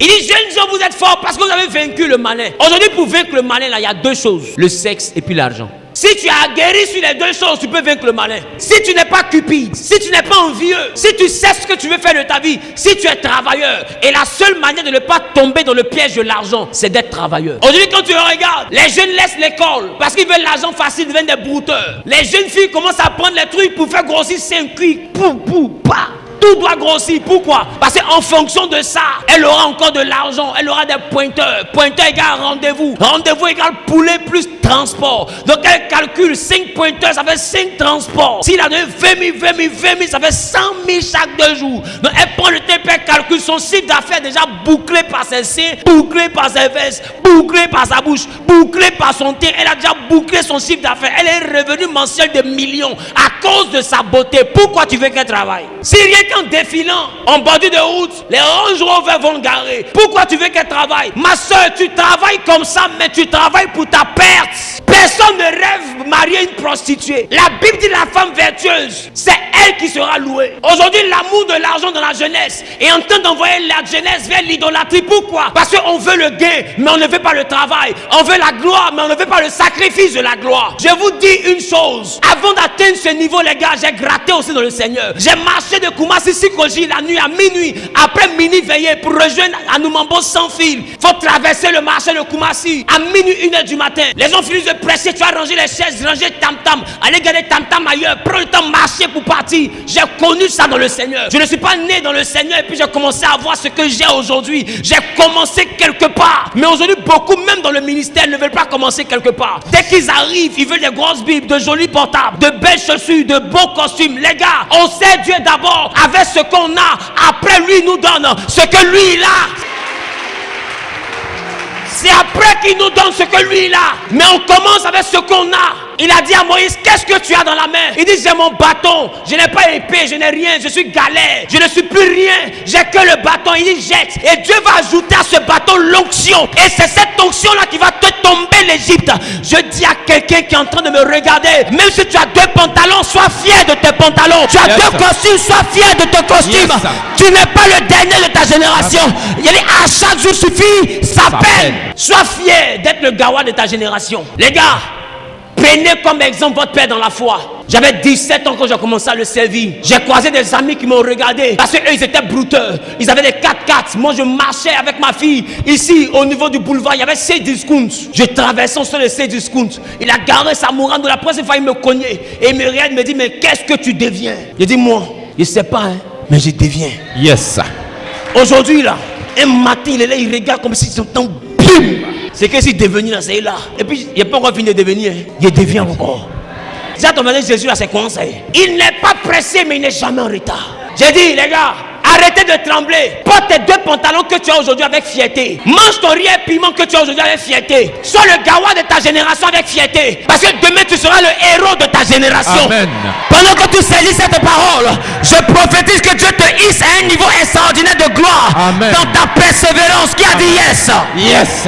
Il dit, jeunes gens, vous êtes forts parce que vous avez vaincu le malin. Aujourd'hui, pour vaincre le malin, là, il y a deux choses. Le sexe et puis l'argent. Si tu as guéri sur les deux choses, tu peux vaincre le malin. Si tu n'es pas cupide, si tu n'es pas envieux, si tu sais ce que tu veux faire de ta vie, si tu es travailleur, et la seule manière de ne pas tomber dans le piège de l'argent, c'est d'être travailleur. Aujourd'hui, quand tu regardes, les jeunes laissent l'école parce qu'ils veulent l'argent facile, ils deviennent des brouteurs. Les jeunes filles commencent à prendre les trucs pour faire grossir 5 cuits. Pas. Tout doit grossir. Pourquoi? Parce qu'en fonction de ça, elle aura encore de l'argent, elle aura des pointeurs. Pointeur égale rendez-vous. Rendez-vous égale poulet plus transport. Donc elle calcule 5 pointeurs, ça fait 5 transports. S'il a donné 20 000, ça fait 100 000 chaque 2 jours. Donc elle prend le temps, elle calcule son chiffre d'affaires déjà bouclé par ses seins, bouclé par ses vestes, bouclé par sa bouche, bouclé par son teint. Elle a déjà bouclé son chiffre d'affaires. Elle est revenue mensuel de millions à cause de sa beauté. Pourquoi tu veux qu'elle travaille? Si rien qu'en défilant en bordure de route, les Range Rover vont garer. Pourquoi tu veux qu'elle travaille? Ma soeur, tu travailles comme ça, mais tu travailles pour ta perte. Personne ne rêve marier une prostituée. La Bible dit la femme vertueuse, c'est elle qui sera louée. Aujourd'hui, l'amour de l'argent dans la jeunesse est en train d'envoyer la jeunesse vers l'idolâtrie. Pourquoi? Parce qu'on veut le gain, mais on ne veut pas le travail. On veut la gloire, mais on ne veut pas le sacrifice de la gloire. Je vous dis une chose, avant d'atteindre ce niveau, les gars, j'ai gratté aussi dans le Seigneur. J'ai marché de Koumassi Sikoji la nuit à minuit, après minuit veillé pour rejoindre Anoumambo sans fil. Faut traverser le marché de Koumassi à minuit 1h du matin. Les gens finissent de presser, tu as rangé les chaises, ranger tam-tam, aller garder tam-tam ailleurs, prends le temps de marcher pour partir. J'ai connu ça dans le Seigneur. Je ne suis pas né dans le Seigneur et puis j'ai commencé à voir ce que j'ai aujourd'hui. J'ai commencé quelque part. Mais aujourd'hui, beaucoup, même dans le ministère, ne veulent pas commencer quelque part. Dès qu'ils arrivent, ils veulent des grosses bibles, de jolis portables, de belles chaussures, de beaux costumes. Les gars, on sait Dieu d'abord avec ce qu'on a. Après, lui, il nous donne ce que lui, il a. C'est après qu'il nous donne ce que lui il a. Mais on commence avec ce qu'on a. Il a dit à Moïse, qu'est-ce que tu as dans la main? Il dit, j'ai mon bâton. Je n'ai pas épée, je n'ai rien. Je suis galère. Je ne suis plus rien. J'ai que le bâton. Il dit, jette. Et Dieu va ajouter à ce bâton l'onction. Et c'est cette onction-là qui va te tomber l'Égypte. Je dis à quelqu'un qui est en train de me regarder, même si tu as 2 pantalons, sois fier de tes pantalons. Tu as 2 costumes, sois fier de tes costumes. Tu n'es pas le dernier de ta génération. Il dit, à chaque jour suffit sa peine. Sois fier d'être le gawa de ta génération. Les gars, prenez comme exemple votre père dans la foi. J'avais 17 ans quand j'ai commencé à le servir. J'ai croisé des amis qui m'ont regardé parce qu'eux ils étaient brouteurs. Ils avaient des 4x4. Moi je marchais avec ma fille ici au niveau du boulevard. Il y avait 6 discounts. Je traversais sur les 6 discounts. Il a garé sa mourante de la première fois il me cognait. Et il me regarde et me dit, mais qu'est-ce que tu deviens? Je dis, moi, je ne sais pas, hein, mais je deviens. Yes. Aujourd'hui là, un matin il est là, il regarde comme si son temps. C'est que si devenir là, c'est là. Et puis, il n'est pas encore fini de devenir. Il devient encore. Déjà, ton mari Jésus là, c'est quoi ça? Il n'est pas pressé, mais il n'est jamais en retard. J'ai dit, les gars, arrêtez de trembler. Porte tes 2 pantalons que tu as aujourd'hui avec fierté. Mange ton riz et piment que tu as aujourd'hui avec fierté. Sois le gawa de ta génération avec fierté. Parce que demain, tu seras le héros de ta génération. Amen. Pendant que tu saisis cette parole, je prophétise que Dieu te hisse à un niveau extraordinaire de gloire. Amen. Dans ta persévérance. Qui a dit yes? Yes.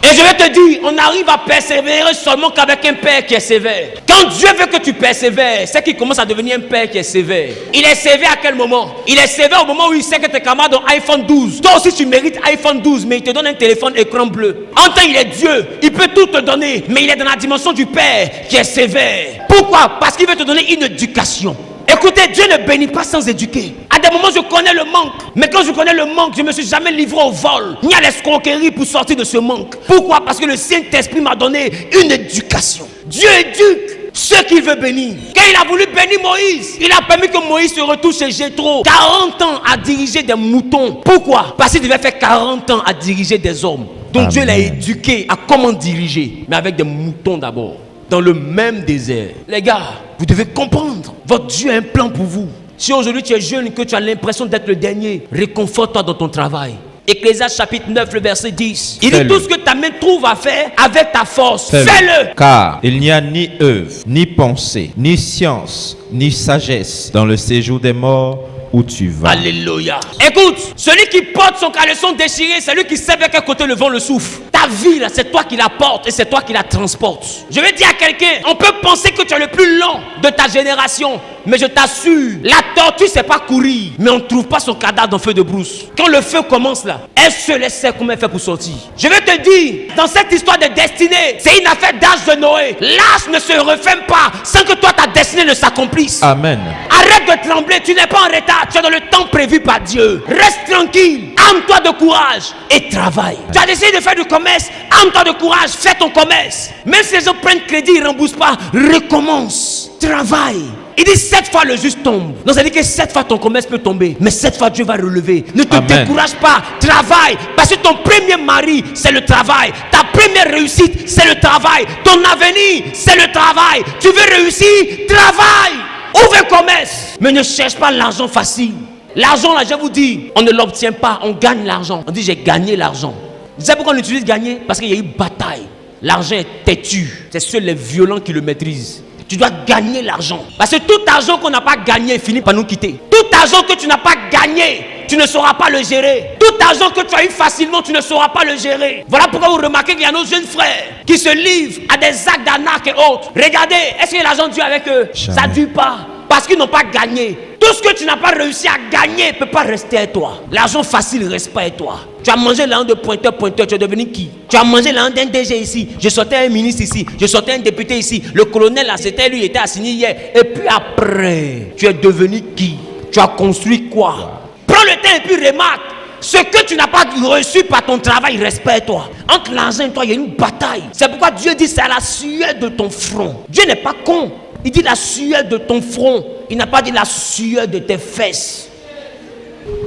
Et je vais te dire, on arrive à persévérer seulement qu'avec un père qui est sévère. Quand Dieu veut que tu persévères, c'est qu'il commence à devenir un père qui est sévère. Il est sévère à quel moment? Il est sévère au moment où il sait que tes camarades ont iPhone 12. Toi aussi tu mérites iPhone 12, mais il te donne un téléphone écran bleu. En temps il est Dieu, il peut tout te donner, mais il est dans la dimension du père qui est sévère. Pourquoi? Parce qu'il veut te donner une éducation. Écoutez, Dieu ne bénit pas sans éduquer. À des moments, je connais le manque. Mais quand je connais le manque, je ne me suis jamais livré au vol, ni à l'escroquerie pour sortir de ce manque. Pourquoi? Parce que le Saint-Esprit m'a donné une éducation. Dieu éduque ceux qu'il veut bénir. Quand il a voulu bénir Moïse, il a permis que Moïse se retrouve chez Jéthro. 40 ans à diriger des moutons. Pourquoi? Parce qu'il devait faire 40 ans à diriger des hommes. Donc Dieu l'a éduqué à comment diriger. Mais avec des moutons d'abord. Dans le même désert. Les gars, vous devez comprendre. Votre Dieu a un plan pour vous. Si aujourd'hui tu es jeune et que tu as l'impression d'être le dernier, réconforte-toi dans ton travail. Ecclésiaste chapitre 9, le verset 10. Il dit tout ce que ta main trouve à faire avec ta force, fais-le. Car il n'y a ni œuvre, ni pensée, ni science, ni sagesse dans le séjour des morts où tu vas. Alléluia. Écoute, celui qui porte son caleçon déchiré, c'est lui qui sait vers quel côté le vent le souffle. Ta vie là, c'est toi qui la portes et c'est toi qui la transportes. Je vais dire à quelqu'un, on peut penser que tu es le plus lent de ta génération, Mais je t'assure, la tortue sait pas courir, mais on ne trouve pas son cadavre dans le feu de brousse. Quand le feu commence là, elle seule sait comment elle fait pour sortir. Je vais te dire, dans cette histoire de destinée, c'est une affaire d'âge de Noé. L'âge ne se referme pas sans que toi ta destinée ne s'accomplisse. Amen. Arrête de trembler, tu n'es pas en retard, tu es dans le temps prévu par Dieu. Reste tranquille, arme-toi de courage et travaille. Tu as décidé de faire du commerce, arme-toi de courage, fais ton commerce. Même si les gens prennent crédit, ils ne remboursent pas, recommence, travaille. Il dit 7 fois le juste tombe. Donc ça veut dire que 7 fois ton commerce peut tomber, mais 7 fois Dieu va relever. Ne te décourage pas, travaille. Parce que ton premier mari, c'est le travail. Ta première réussite, c'est le travail. Ton avenir, c'est le travail. Tu veux réussir, travaille. Ouvre un commerce, mais ne cherche pas l'argent facile. L'argent là, je vous dis, on ne l'obtient pas, on gagne l'argent. On dit j'ai gagné l'argent. Vous savez pourquoi on utilise gagner? Parce qu'il y a eu bataille. L'argent est têtu. C'est seuls les violents qui le maîtrisent. Tu dois gagner l'argent. Parce que tout argent qu'on n'a pas gagné finit par nous quitter. Tout argent que tu n'as pas gagné, tu ne sauras pas le gérer. Tout argent que tu as eu facilement, tu ne sauras pas le gérer. Voilà pourquoi vous remarquez qu'il y a nos jeunes frères qui se livrent à des actes d'arnaque et autres. Regardez, est-ce que l'argent dure avec eux? Ça ne dure pas. Parce qu'ils n'ont pas gagné. Tout ce que tu n'as pas réussi à gagner ne peut pas rester à toi. L'argent facile ne reste pas à toi. Tu as mangé l'argent de pointeur, tu es devenu qui? Tu as mangé l'argent d'un DG ici. Je sortais un ministre ici. Je sortais un député ici. Le colonel là, c'était lui, il était assigné hier. Et puis après, tu es devenu qui? Tu as construit quoi? Prends le temps et puis remarque. Ce que tu n'as pas reçu par ton travail, il reste pas à toi. Entre l'argent et toi, il y a une bataille. C'est pourquoi Dieu dit c'est à la sueur de ton front. Dieu n'est pas con. Il dit la sueur de ton front. Il n'a pas dit la sueur de tes fesses.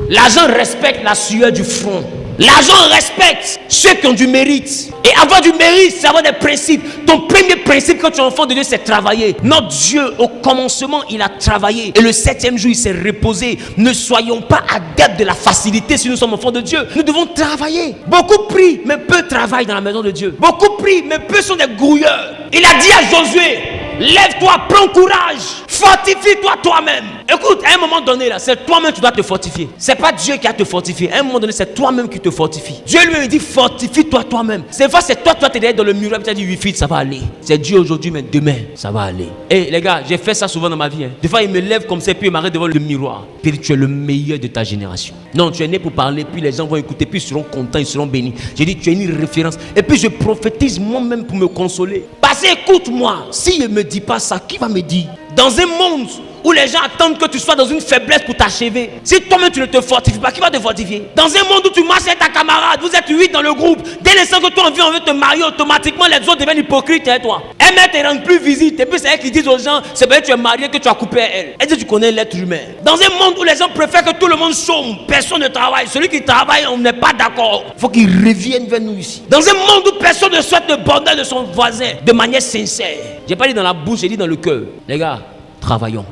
L'argent respecte la sueur du front. L'argent respecte ceux qui ont du mérite. Et avoir du mérite, c'est avoir des principes. Ton premier principe quand tu es enfant de Dieu, c'est travailler. Notre Dieu, au commencement, il a travaillé. Et le 7e jour, il s'est reposé. Ne soyons pas adeptes de la facilité si nous sommes enfants de Dieu. Nous devons travailler. Beaucoup prient, mais peu travaillent dans la maison de Dieu. Beaucoup prient, mais peu sont des grouilleurs. Il a dit à Josué, lève-toi, prends courage, fortifie-toi toi-même. Écoute, à un moment donné là, c'est toi-même qui dois te fortifier. C'est pas Dieu qui a te fortifié. À un moment donné, c'est toi-même qui te fortifie. Dieu lui dit fortifie-toi toi-même. C'est vrai, c'est toi t'es derrière dans le mur et tu as dit 8 feet, ça va aller. C'est Dieu aujourd'hui, mais demain, ça va aller. Et les gars, j'ai fait ça souvent dans ma vie. Des fois, il me lève comme ça, puis il m'arrête devant le miroir. Puis tu es le meilleur de ta génération. Non, tu es né pour parler, puis les gens vont écouter, puis ils seront contents, ils seront bénis. J'ai dit, tu es une référence. Et puis je prophétise moi-même pour me consoler. Parce que écoute-moi, s'il ne me dit pas ça, qui va me dire? Dans un monde où les gens attendent que tu sois dans une faiblesse pour t'achever, si toi-même tu ne te fortifies pas, qui va te fortifier? Dans un monde où tu marches avec ta camarade, vous êtes 8 dans le groupe, dès l'instant que toi on veut te marier, automatiquement les autres deviennent hypocrites et toi. Elle ne te rend plus visite, et puis c'est elle qui dit aux gens, c'est parce que tu es marié que tu as coupé à elle. Elle dit tu connais l'être humain. Dans un monde où les gens préfèrent que tout le monde chôme, personne ne travaille, celui qui travaille on n'est pas d'accord, il faut qu'il revienne vers nous ici. Dans un monde où personne ne souhaite le bonheur de son voisin de manière sincère, j'ai pas dit dans la bouche, j'ai dit dans le cœur. Les gars, travaillons.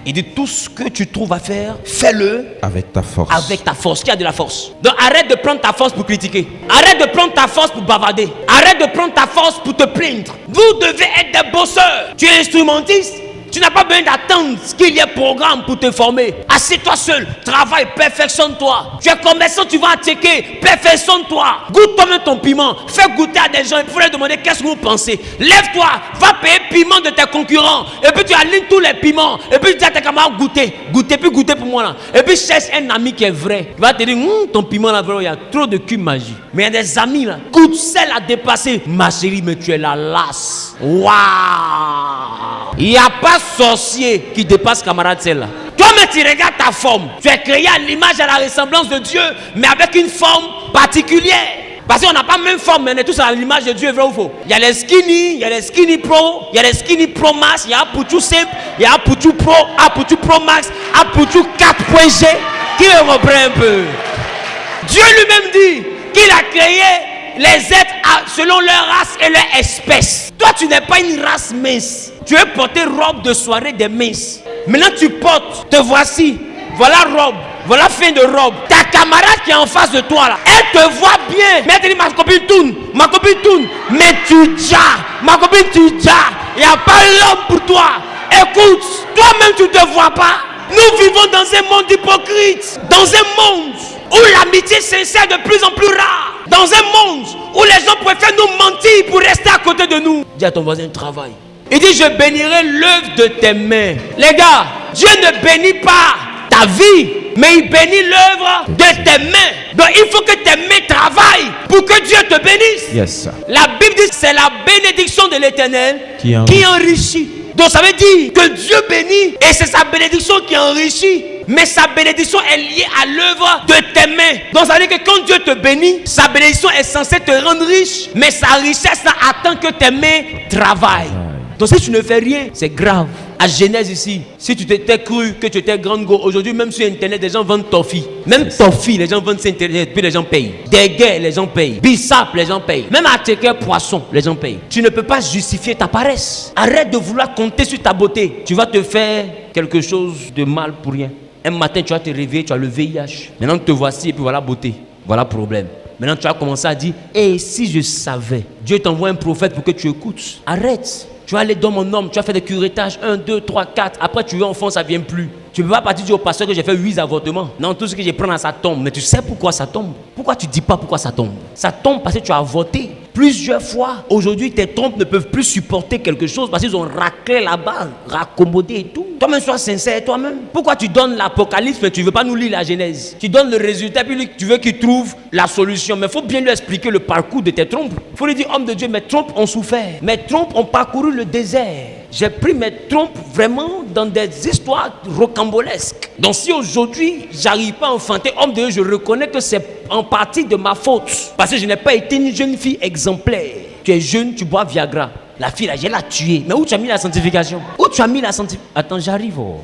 Il dit tout ce que tu trouves à faire, fais-le avec ta force. Avec ta force. Qui a de la force? Donc arrête de prendre ta force pour critiquer. Arrête de prendre ta force pour bavarder. Arrête de prendre ta force pour te plaindre. Vous devez être des bosseurs. Tu es instrumentiste. Tu n'as pas besoin d'attendre qu'il y ait programme pour te former. Assieds-toi seul, travaille, perfectionne-toi. Tu es commerçant, tu vas attaquer, perfectionne-toi. Goûte toi-même ton piment. Fais goûter à des gens. Il faut leur demander qu'est-ce que vous pensez. Lève-toi, va payer le piment de tes concurrents. Et puis tu alignes tous les piments. Et puis tu dis à tes camarades goûter. Goûter, puis goûter pour moi là. Et puis cherche un ami qui est vrai. Il va te dire, ton piment là, il y a trop de cul magie. Mais il y a des amis là. Goûte celle à dépasser. Ma chérie, mais tu es la lasse. Waouh! Il n'y a pas sorcier qui dépasse camarade celle-là. Toi-même tu regardes ta forme. Tu es créé à l'image et à la ressemblance de Dieu, mais avec une forme particulière. Parce qu'on n'a pas la même forme, mais on est tous à l'image de Dieu, vrai ou faux? Il y a les skinny, il y a les skinny pro, il y a les skinny pro max, il y a un poutou simple, il y a un poutou pro, un poutou pro max, un poutou 4.G. Qui me reprend un peu? Dieu lui-même dit qu'il a créé les êtres selon leur race et leur espèce. Toi, tu n'es pas une race mince. Tu veux porter robe de soirée des minces. Maintenant, tu portes, te voici. Voilà robe, voilà fin de robe. Ta camarade qui est en face de toi là, elle te voit bien. Mais elle te dit, ma copine tourne, mais tu déjà, ma copine tu déjà. Il n'y a pas l'homme pour toi. Écoute, toi-même tu ne te vois pas. Nous vivons dans un monde hypocrite. Dans un monde où l'amitié sincère est de plus en plus rare. Dans un monde où les gens préfèrent nous mentir pour rester à côté de nous. Dis à ton voisin, travaille. Il dit, je bénirai l'œuvre de tes mains. Les gars, Dieu ne bénit pas ta vie, mais il bénit l'œuvre de tes mains. Donc il faut que tes mains travaillent pour que Dieu te bénisse. Yes, sir. La Bible dit que c'est la bénédiction de l'Éternel Qui qui enrichit. Donc ça veut dire que Dieu bénit et c'est sa bénédiction qui enrichit. Mais sa bénédiction est liée à l'œuvre de tes mains. Donc ça veut dire que quand Dieu te bénit, sa bénédiction est censée te rendre riche. Mais sa richesse attend que tes mains travaillent. Donc si tu ne fais rien, c'est grave. À Genèse ici, si tu t'étais cru que tu étais grande go, aujourd'hui même sur internet, les gens vendent toffee. Même toffee, les gens vendent sur internet, puis les gens payent. Des gays, les gens payent. Bissap, les gens payent. Même à Tcheker poisson, les gens payent. Tu ne peux pas justifier ta paresse. Arrête de vouloir compter sur ta beauté. Tu vas te faire quelque chose de mal pour rien. Un matin, tu vas te réveiller, tu as le VIH. Maintenant, te voici et puis voilà beauté. Voilà problème. Maintenant, tu vas commencer à dire, et si je savais, Dieu t'envoie un prophète pour que tu écoutes. Arrête. Tu vas aller dans mon homme, tu vas faire des curettages, 1, 2, 3, 4. Après, tu veux enfant, ça ne vient plus. Tu ne peux pas partir dire au pasteur que j'ai fait 8 avortements. Non, tout ce que j'ai pris dans ça tombe. Mais tu sais pourquoi ça tombe? Pourquoi tu ne dis pas pourquoi ça tombe? Ça tombe parce que tu as avorté plusieurs fois. Aujourd'hui, tes trompes ne peuvent plus supporter quelque chose parce qu'ils ont raclé là-bas, raccommodé et tout. Toi-même, sois sincère, toi-même. Pourquoi tu donnes l'Apocalypse mais tu ne veux pas nous lire la Genèse? Tu donnes le résultat puis tu veux qu'il trouve la solution. Mais il faut bien lui expliquer le parcours de tes trompes. Il faut lui dire, homme de Dieu, mes trompes ont souffert. Mes trompes ont parcouru le désert. J'ai pris mes trompes vraiment dans des histoires rocambolesques. Donc si aujourd'hui, j'arrive pas à enfanter, homme de Dieu, je reconnais que c'est en partie de ma faute. Parce que je n'ai pas été une jeune fille exemplaire. Tu es jeune, tu bois Viagra. La fille là, je l'ai tuée. Mais où tu as mis la sanctification? Où tu as mis la sanctification? Attends, j'arrive. Oh.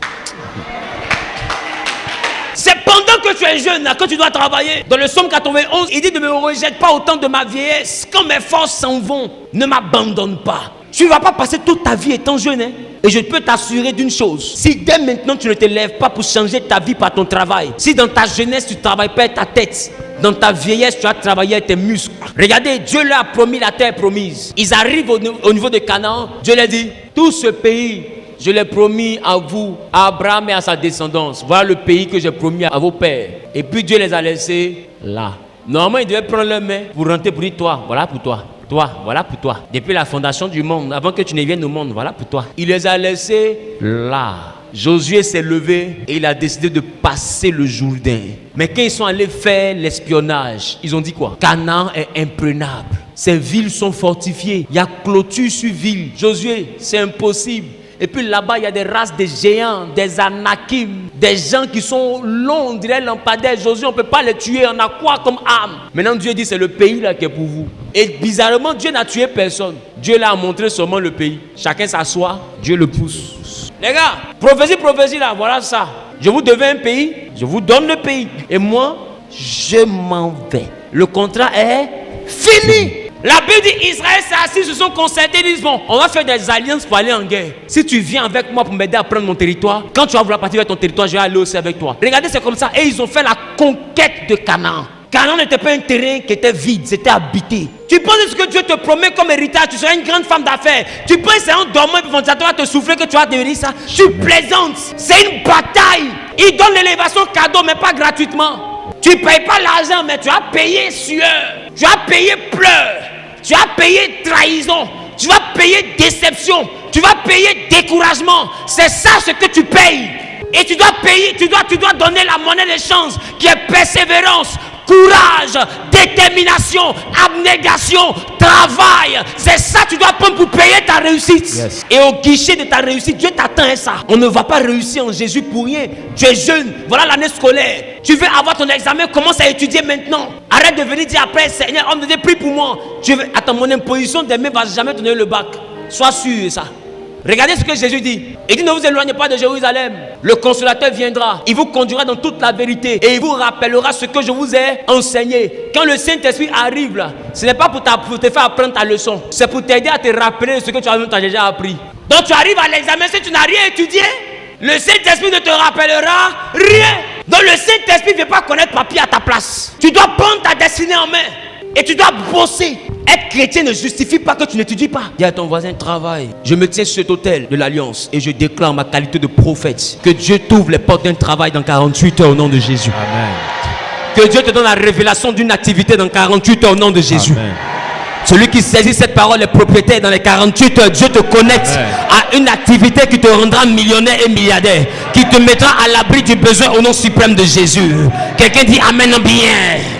C'est pendant que tu es jeune, là, que tu dois travailler. Dans le psaume 91, il dit ne me rejette pas au temps de ma vieillesse. Quand mes forces s'en vont, ne m'abandonne pas. Tu ne vas pas passer toute ta vie étant jeune. Hein? Et je peux t'assurer d'une chose. Si dès maintenant tu ne te lèves pas pour changer ta vie par ton travail, si dans ta jeunesse tu ne travailles pas avec ta tête, dans ta vieillesse tu as travaillé avec tes muscles. Regardez, Dieu leur a promis la terre promise. Ils arrivent au niveau de Canaan. Dieu leur dit, tout ce pays, je l'ai promis à vous, à Abraham et à sa descendance. Voilà le pays que j'ai promis à vos pères. Et puis Dieu les a laissés là. Normalement, ils devaient prendre leur main pour rentrer pour dire, toi, voilà pour toi. Toi, voilà pour toi. Depuis la fondation du monde, avant que tu ne viennes au monde, voilà pour toi. Il les a laissés là. Josué s'est levé et il a décidé de passer le Jourdain. Mais quand ils sont allés faire l'espionnage, ils ont dit quoi? Canaan est imprenable. Ces villes sont fortifiées. Il y a clôture sur ville. Josué, c'est impossible. Et puis là-bas, il y a des races de géants, des anakim, des gens qui sont longs, on dirait lampadaires. Josué, on ne peut pas les tuer, on a quoi comme âme? Maintenant, Dieu dit, c'est le pays là qui est pour vous. Et bizarrement, Dieu n'a tué personne. Dieu leur a montré seulement le pays. Chacun s'assoit, Dieu le pousse. Les gars, prophétie là, voilà ça. Je vous devais un pays, je vous donne le pays. Et moi, je m'en vais. Le contrat est fini. La Bible dit Israël s'est assis, se sont concertés, ils disent bon, on va faire des alliances pour aller en guerre. Si tu viens avec moi pour m'aider à prendre mon territoire, quand tu vas vouloir partir vers ton territoire, je vais aller aussi avec toi. Regardez, c'est comme ça. Et ils ont fait la conquête de Canaan. Canaan n'était pas un terrain qui était vide, c'était habité. Tu penses que ce que Dieu te promet comme héritage, tu seras une grande femme d'affaires. Tu penses que c'est en dormant et ventilateur va te souffler que tu vas devenir ça. Tu plaisantes. C'est une bataille. Il donne l'élévation cadeau, mais pas gratuitement. Tu ne payes pas l'argent, mais tu as payé sueur. Tu as payé pleurs. Tu as payé trahison. Tu vas payer déception. Tu vas payer découragement. C'est ça ce que tu payes. Et tu dois payer, tu dois donner la monnaie des chances qui est persévérance, courage, détermination, abnégation, travail. C'est ça que tu dois prendre pour payer ta réussite. Yes. Et au guichet de ta réussite, Dieu t'attend à ça. On ne va pas réussir en Jésus pour rien. Tu es jeune, voilà l'année scolaire. Tu veux avoir ton examen, commence à étudier maintenant. Arrête de venir dire après, Seigneur, on me dit prie pour moi. Attends, mon imposition des mains ne va jamais te donner le bac. Sois sûr de ça. Regardez ce que Jésus dit. Il dit ne vous éloignez pas de Jérusalem. Le consolateur viendra. Il vous conduira dans toute la vérité. Et il vous rappellera ce que je vous ai enseigné. Quand le Saint-Esprit arrive là, ce n'est pas pour te faire apprendre ta leçon. C'est pour t'aider à te rappeler ce que tu as déjà appris. Donc tu arrives à l'examen, si tu n'as rien étudié, le Saint-Esprit ne te rappellera rien. Donc le Saint-Esprit ne veut pas connaître papier à ta place. Tu dois prendre ta destinée en main. Et tu dois bosser. Être chrétien ne justifie pas que tu n'étudies pas. Dis à ton voisin, travaille. Je me tiens sur cet autel de l'Alliance et je déclare ma qualité de prophète que Dieu t'ouvre les portes d'un travail dans 48 heures au nom de Jésus. Amen. Que Dieu te donne la révélation d'une activité dans 48 heures au nom de Jésus. Amen. Celui qui saisit cette parole est propriétaire dans les 48 heures. Dieu te connecte à une activité qui te rendra millionnaire et milliardaire, qui te mettra à l'abri du besoin au nom suprême de Jésus. Quelqu'un dit Amen bien.